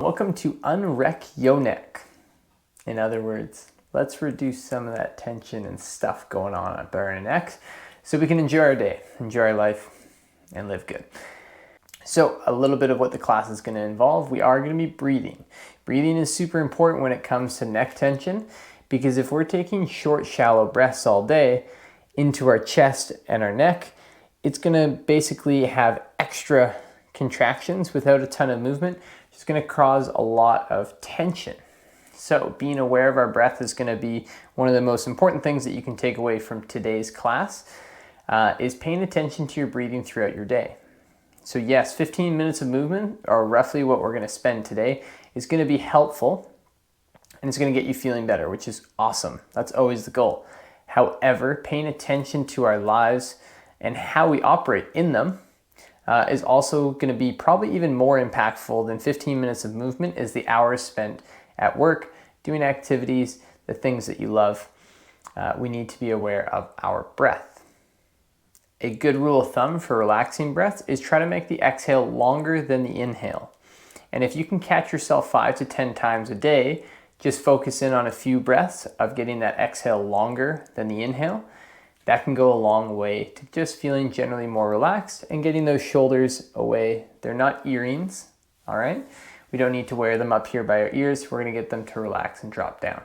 Welcome to Unwreck Yo Neck. In other words, let's reduce some of that tension and stuff going on up our necks so we can enjoy our day, enjoy our life, and live good. So a little bit of what the class is going to involve, we are going to be breathing. Breathing is super important when it comes to neck tension because if we're taking short, shallow breaths all day into our chest and our neck, it's going to basically have extra contractions without a ton of movement. It's going to cause a lot of tension. So being aware of our breath is going to be one of the most important things that you can take away from today's class is paying attention to your breathing throughout your day. So yes, 15 minutes of movement, or roughly what we're going to spend today, is going to be helpful and it's going to get you feeling better, which is awesome. That's always the goal. However, paying attention to our lives and how we operate in them is also going to be probably even more impactful than 15 minutes of movement is the hours spent at work, doing activities, the things that you love. We need to be aware of our breath. A good rule of thumb for relaxing breaths is try to make the exhale longer than the inhale. And if you can catch yourself 5 to 10 times a day, just focus in on a few breaths of getting that exhale longer than the inhale. That can go a long way to just feeling generally more relaxed and getting those shoulders away. They're not earrings, all right? We don't need to wear them up here by our ears. We're gonna get them to relax and drop down,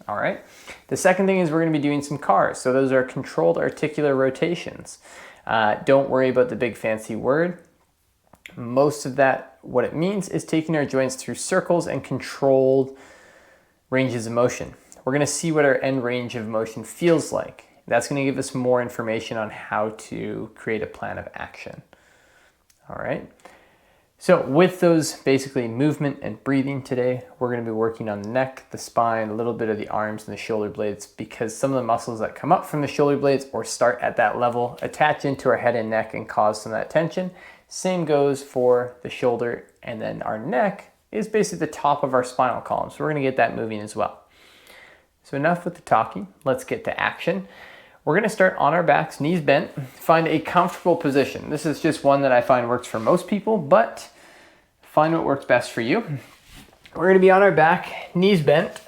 all right? The second thing is we're gonna be doing some CARs. So those are controlled articular rotations. Don't worry about the big fancy word. Most of that, what it means is taking our joints through circles and controlled ranges of motion. We're gonna see what our end range of motion feels like. That's going to give us more information on how to create a plan of action. All right. So with those basically movement and breathing today, we're going to be working on the neck, the spine, a little bit of the arms and the shoulder blades because some of the muscles that come up from the shoulder blades or start at that level attach into our head and neck and cause some of that tension. Same goes for the shoulder, and then our neck is basically the top of our spinal column. So we're going to get that moving as well. So enough with the talking. Let's get to action. We're going to start on our backs, knees bent. Find a comfortable position. This is just one that I find works for most people, but find what works best for you. We're going to be on our back, knees bent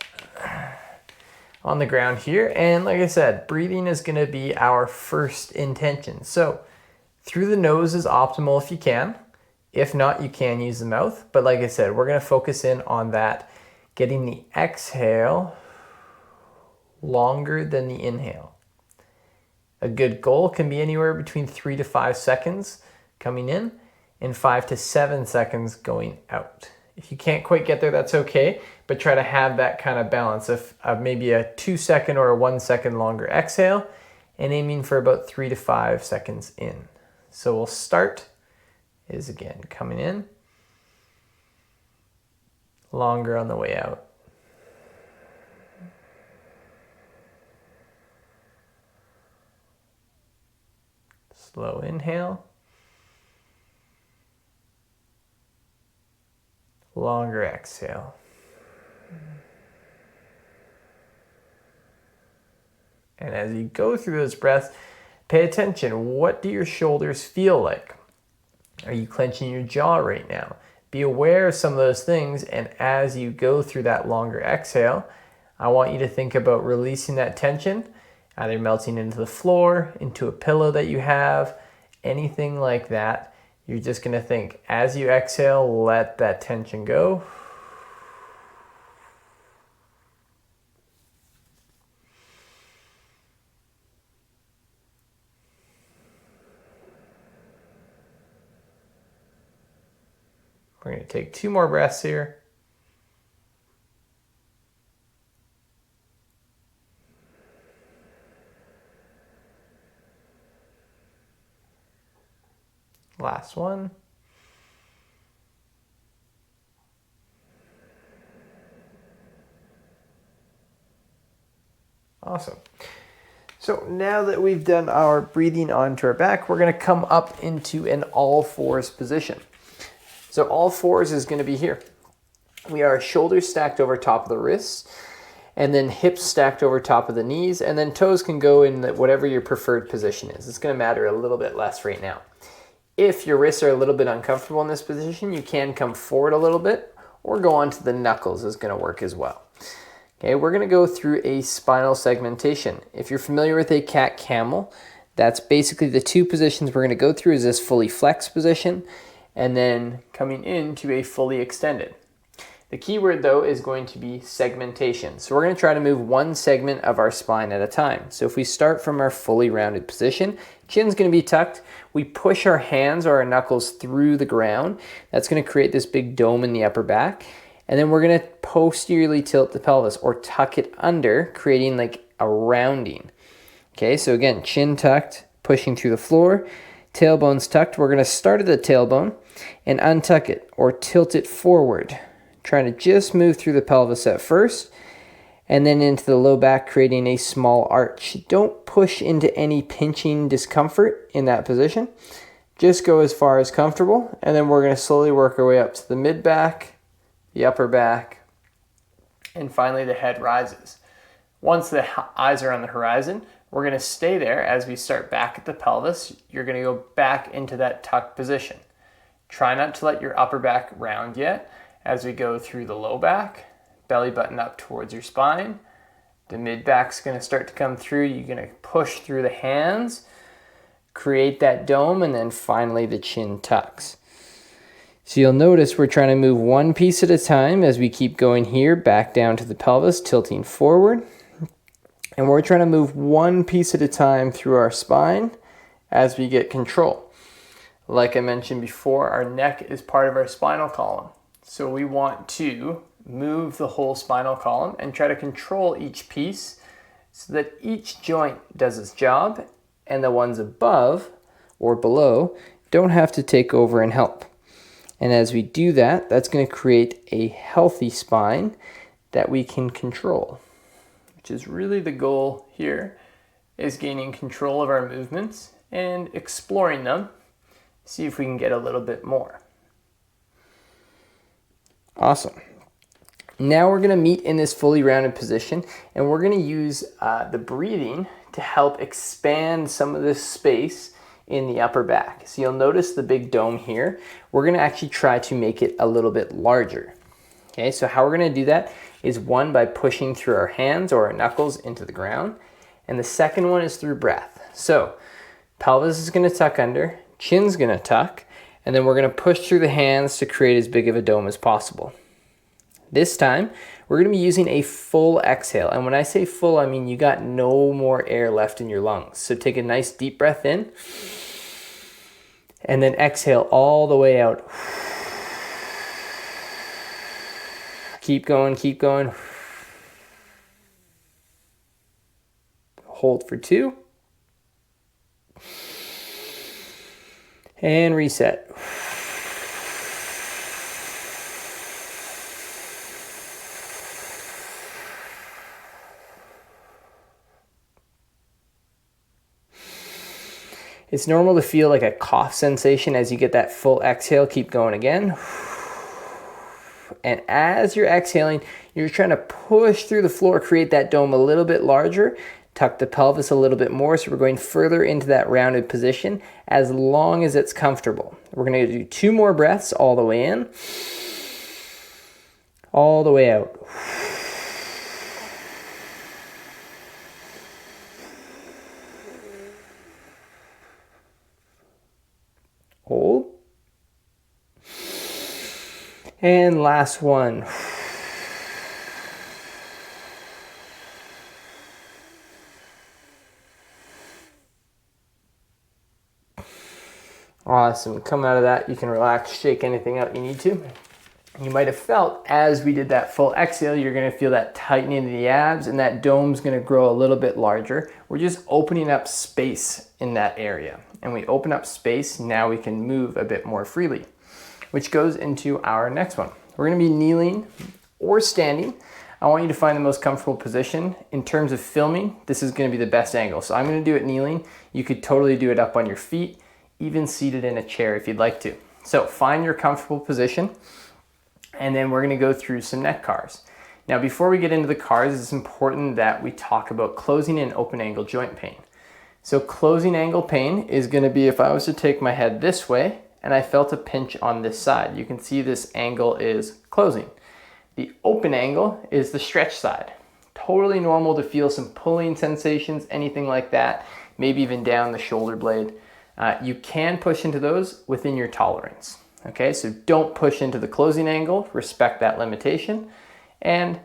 on the ground here. And like I said, breathing is going to be our first intention. So through the nose is optimal if you can. If not, you can use the mouth. But like I said, we're going to focus in on that, getting the exhale longer than the inhale. A good goal can be anywhere between 3 to 5 seconds coming in and 5 to 7 seconds going out. If you can't quite get there, that's okay, but try to have that kind of balance of maybe a 2 second or a 1 second longer exhale and aiming for about 3 to 5 seconds in. So we'll start is again coming in, longer on the way out. Slow inhale, longer exhale. And as you go through those breaths, pay attention. What do your shoulders feel like? Are you clenching your jaw right now? Be aware of some of those things, and as you go through that longer exhale, I want you to think about releasing that tension, either melting into the floor, into a pillow that you have, anything like that. You're just going to think, as you exhale, let that tension go. We're going to take 2 more breaths here. Last one. Awesome. So now that we've done our breathing onto our back, we're going to come up into an all fours position. So all fours is going to be here. We are shoulders stacked over top of the wrists, and then hips stacked over top of the knees, and then toes can go in whatever your preferred position is. It's going to matter a little bit less right now. If your wrists are a little bit uncomfortable in this position, you can come forward a little bit, or go onto the knuckles is going to work as well. Okay, we're going to go through a spinal segmentation. If you're familiar with a cat-camel, that's basically the two positions we're going to go through is this fully flexed position and then coming into a fully extended. The key word though is going to be segmentation. So we're going to try to move one segment of our spine at a time. So if we start from our fully rounded position, chin's going to be tucked. We push our hands or our knuckles through the ground. That's going to create this big dome in the upper back. And then we're going to posteriorly tilt the pelvis or tuck it under, creating like a rounding. Okay, so again, chin tucked, pushing through the floor, tailbone's tucked. We're going to start at the tailbone and untuck it or tilt it forward, trying to just move through the pelvis at first and then into the low back, creating a small arch. Don't push into any pinching discomfort in that position. Just go as far as comfortable, and then we're going to slowly work our way up to the mid back, the upper back, and finally the head rises. Once the eyes are on the horizon, we're going to stay there as we start back at the pelvis. You're going to go back into that tuck position. Try not to let your upper back round yet as we go through the low back, belly button up towards your spine. The mid back's going to start to come through. You're going to push through the hands, create that dome, and then finally the chin tucks. So you'll notice we're trying to move one piece at a time as we keep going here, back down to the pelvis, tilting forward. And we're trying to move one piece at a time through our spine as we get control. Like I mentioned before, our neck is part of our spinal column. So we want to move the whole spinal column and try to control each piece so that each joint does its job and the ones above or below don't have to take over and help. And as we do that, that's going to create a healthy spine that we can control, which is really the goal here, is gaining control of our movements and exploring them, see if we can get a little bit more. Awesome. Now we're going to meet in this fully rounded position, and we're going to use the breathing to help expand some of this space in the upper back. So you'll notice the big dome here. We're going to actually try to make it a little bit larger. Okay, so how we're going to do that is one, by pushing through our hands or our knuckles into the ground, and the second one is through breath. So pelvis is going to tuck under, chin's going to tuck, and then we're going to push through the hands to create as big of a dome as possible. This time, we're going to be using a full exhale. And when I say full, I mean you got no more air left in your lungs. So take a nice deep breath in, and then exhale all the way out. Keep going, keep going. Hold for 2. And reset. It's normal to feel like a cough sensation as you get that full exhale. Keep going again. And as you're exhaling, you're trying to push through the floor, create that dome a little bit larger, tuck the pelvis a little bit more. So we're going further into that rounded position as long as it's comfortable. We're going to do 2 more breaths all the way in, all the way out. Hold. And last one. Awesome. Come out of that, you can relax, shake anything out you need to. You might have felt as we did that full exhale, you're going to feel that tightening of the abs, and that dome's going to grow a little bit larger. We're just opening up space in that area. And we open up space, now we can move a bit more freely, which goes into our next one. We're going to be kneeling or standing. I want you to find the most comfortable position. In terms of filming, this is going to be the best angle. So I'm going to do it kneeling. You could totally do it up on your feet, even seated in a chair if you'd like to. So find your comfortable position, and then we're going to go through some neck cars. Now, before we get into the cars, it's important that we talk about closing and open angle joint pain. So closing angle pain is going to be if I was to take my head this way and I felt a pinch on this side. You can see this angle is closing. The open angle is the stretch side. Totally normal to feel some pulling sensations, anything like that, maybe even down the shoulder blade. You can push into those within your tolerance. Okay, so don't push into the closing angle, respect that limitation, and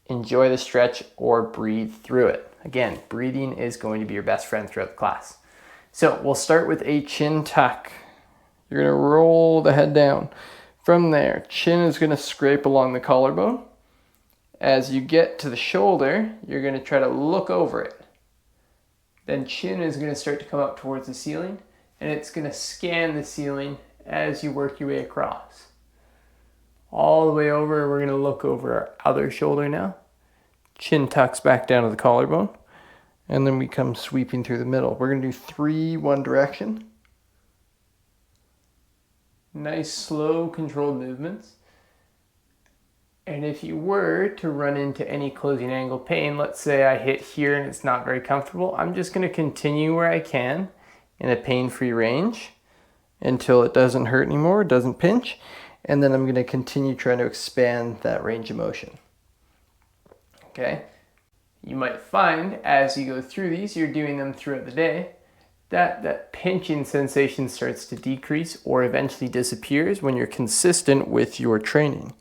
enjoy the stretch or breathe through it. Again, breathing is going to be your best friend throughout the class. So we'll start with a chin tuck. You're gonna roll the head down. From there, chin is gonna scrape along the collarbone. As you get to the shoulder, you're gonna try to look over it. Then chin is gonna start to come up towards the ceiling, and it's gonna scan the ceiling as you work your way across. All the way over, we're gonna look over our other shoulder now. Chin tucks back down to the collarbone, and then we come sweeping through the middle. We're gonna do 3 one direction. Nice, slow, controlled movements. And if you were to run into any closing angle pain, let's say I hit here and it's not very comfortable, I'm just gonna continue where I can in a pain-free range until it doesn't hurt anymore, doesn't pinch, and then I'm gonna continue trying to expand that range of motion. Okay? You might find as you go through these, you're doing them throughout the day, that pinching sensation starts to decrease or eventually disappears when you're consistent with your training.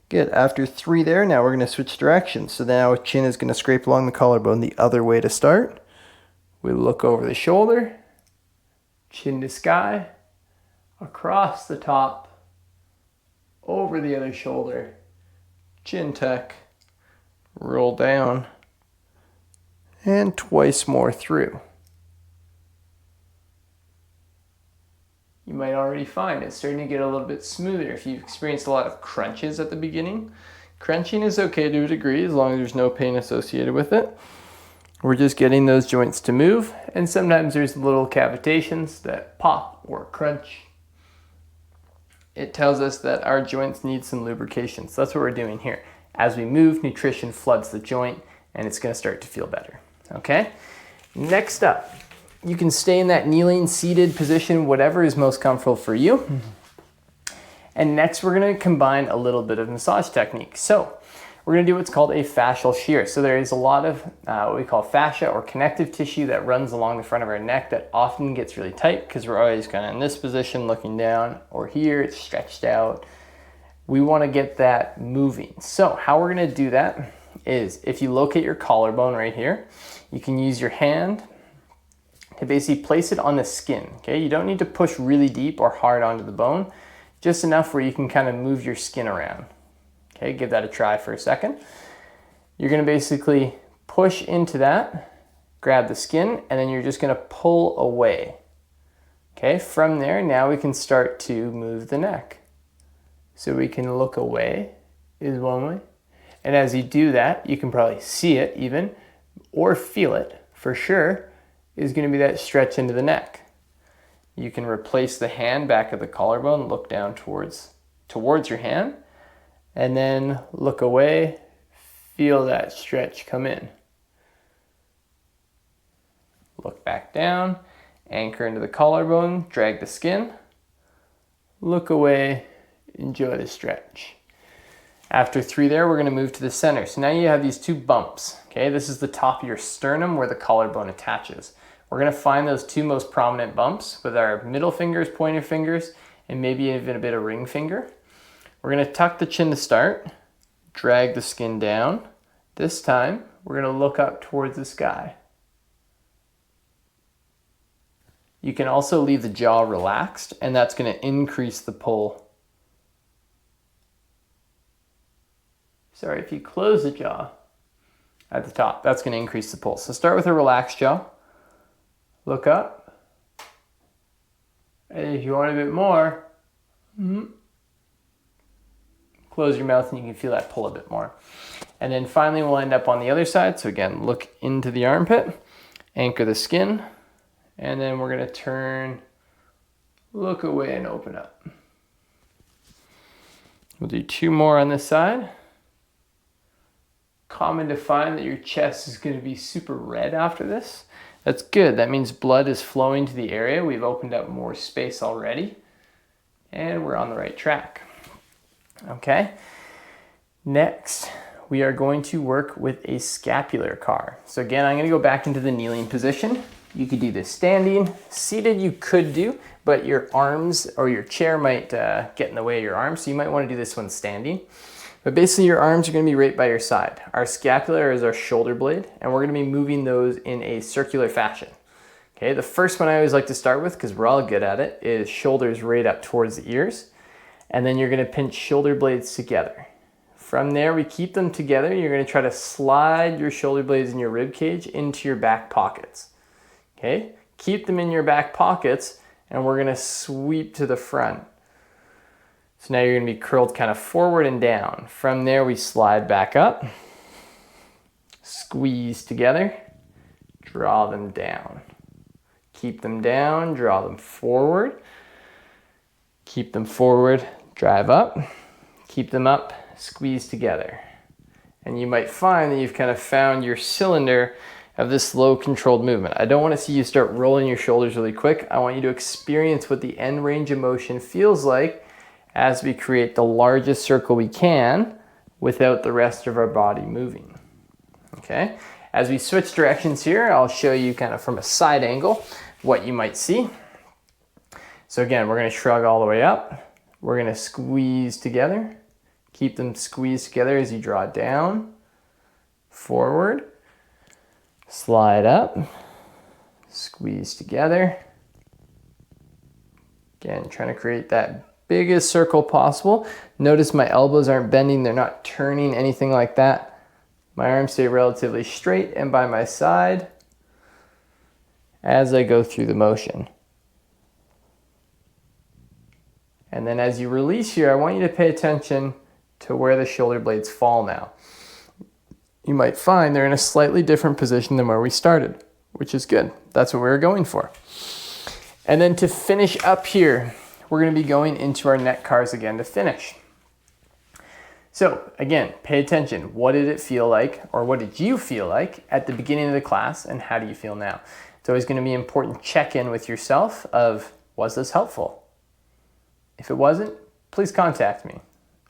Good, after 3 there, now we're gonna switch directions. So now chin is gonna scrape along the collarbone the other way to start. We look over the shoulder, chin to sky, across the top, over the other shoulder, chin tuck, roll down, and twice more through. You might already find it's starting to get a little bit smoother if you've experienced a lot of crunches at the beginning. Crunching is okay to a degree as long as there's no pain associated with it. We're just getting those joints to move, and sometimes there's little cavitations that pop or crunch. It tells us that our joints need some lubrication. So that's what we're doing here. As we move, nutrition floods the joint and it's gonna start to feel better, okay? Next up, you can stay in that kneeling, seated position, whatever is most comfortable for you. And next we're gonna combine a little bit of massage technique. So we're gonna do what's called a fascial shear. So there is a lot of what we call fascia or connective tissue that runs along the front of our neck that often gets really tight because we're always kind of in this position looking down, or here it's stretched out. We wanna get that moving. So how we're gonna do that is if you locate your collarbone right here, you can use your hand to basically place it on the skin, okay? You don't need to push really deep or hard onto the bone, just enough where you can kind of move your skin around. Okay, give that a try for a second. You're gonna basically push into that, grab the skin, and then you're just gonna pull away. Okay, from there, now we can start to move the neck. So we can look away is one way. And as you do that, you can probably see it even, or feel it for sure, is gonna be that stretch into the neck. You can replace the hand back at the collarbone, look down towards your hand, and then look away, feel that stretch come in. Look back down, anchor into the collarbone, drag the skin, look away, enjoy the stretch. After 3 there, we're gonna move to the center. So now you have these 2 bumps, okay? This is the top of your sternum where the collarbone attaches. We're gonna find those 2 most prominent bumps with our middle fingers, pointer fingers, and maybe even a bit of ring finger. We're gonna tuck the chin to start, drag the skin down. This time, we're gonna look up towards the sky. You can also leave the jaw relaxed, and that's gonna increase the pull. Sorry, if you close the jaw at the top, that's gonna increase the pull. So start with a relaxed jaw. Look up. And if you want a bit more, close your mouth and you can feel that pull a bit more. And then finally we'll end up on the other side. So again, look into the armpit, anchor the skin, and then we're gonna turn, look away and open up. We'll do 2 more on this side. Common to find that your chest is gonna be super red after this. That's good. That means blood is flowing to the area. We've opened up more space already, and we're on the right track. Okay. Next, we are going to work with a scapular car. So again, I'm going to go back into the kneeling position. You could do this standing. Seated you could do, but your arms or your chair might get in the way of your arms, so you might want to do this one standing. But basically your arms are going to be right by your side. Our scapula is our shoulder blade, and we're going to be moving those in a circular fashion. Okay, the first one I always like to start with, because we're all good at it, is shoulders right up towards the ears. And then you're going to pinch shoulder blades together. From there, we keep them together. You're going to try to slide your shoulder blades in your rib cage into your back pockets. Okay, keep them in your back pockets, and we're going to sweep to the front. So now you're going to be curled kind of forward and down. From there, we slide back up, squeeze together, draw them down. Keep them down, draw them forward. Keep them forward, drive up. Keep them up, squeeze together. And you might find that you've kind of found your cylinder of this slow controlled movement. I don't want to see you start rolling your shoulders really quick. I want you to experience what the end range of motion feels like as we create the largest circle we can without the rest of our body moving. Okay? As we switch directions here, I'll show you kind of from a side angle what you might see. So again, we're going to shrug all the way up. We're going to squeeze together. Keep them squeezed together as you draw down, forward, slide up, squeeze together. Again, trying to create that biggest circle possible. Notice my elbows aren't bending, they're not turning, anything like that. My arms stay relatively straight and by my side as I go through the motion. And then as you release here, I want you to pay attention to where the shoulder blades fall now. You might find they're in a slightly different position than where we started, which is good. That's what we were going for. And then to finish up here, we're going to be going into our neck cars again to finish. So again, pay attention. What did it feel like, or what did you feel like at the beginning of the class, and how do you feel now? It's always going to be important check-in with yourself of, was this helpful? If it wasn't, please contact me.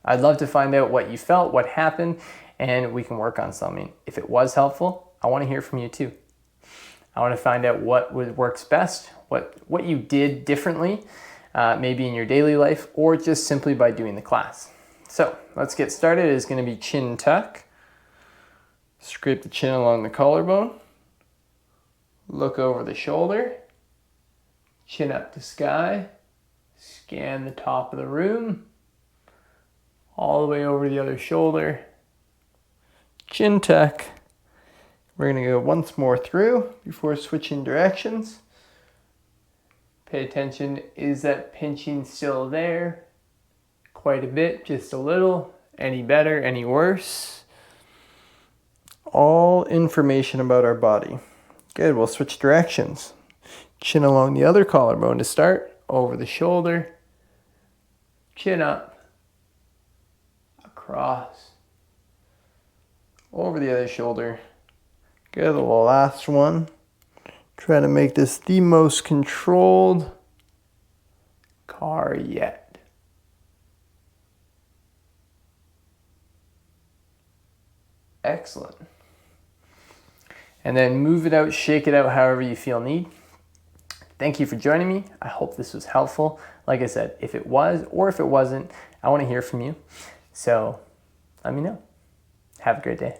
I'd love to find out what you felt, what happened, and we can work on something. If it was helpful, I want to hear from you too. I want to find out what works best, what you did differently, maybe in your daily life, or just simply by doing the class. So let's get started. It's going to be chin tuck. Scrape the chin along the collarbone. Look over the shoulder. Chin up to sky. Scan the top of the room. All the way over the other shoulder. Chin tuck. We're going to go once more through before switching directions. Pay attention, is that pinching still there? Quite a bit, just a little. Any better, any worse? All information about our body. Good, we'll switch directions. Chin along the other collarbone to start, over the shoulder. Chin up, across, over the other shoulder. Good, the last one. Try to make this the most controlled car yet. Excellent. And then move it out, shake it out however you feel need. Thank you for joining me. I hope this was helpful. Like I said, if it was or if it wasn't, I want to hear from you. So let me know. Have a great day.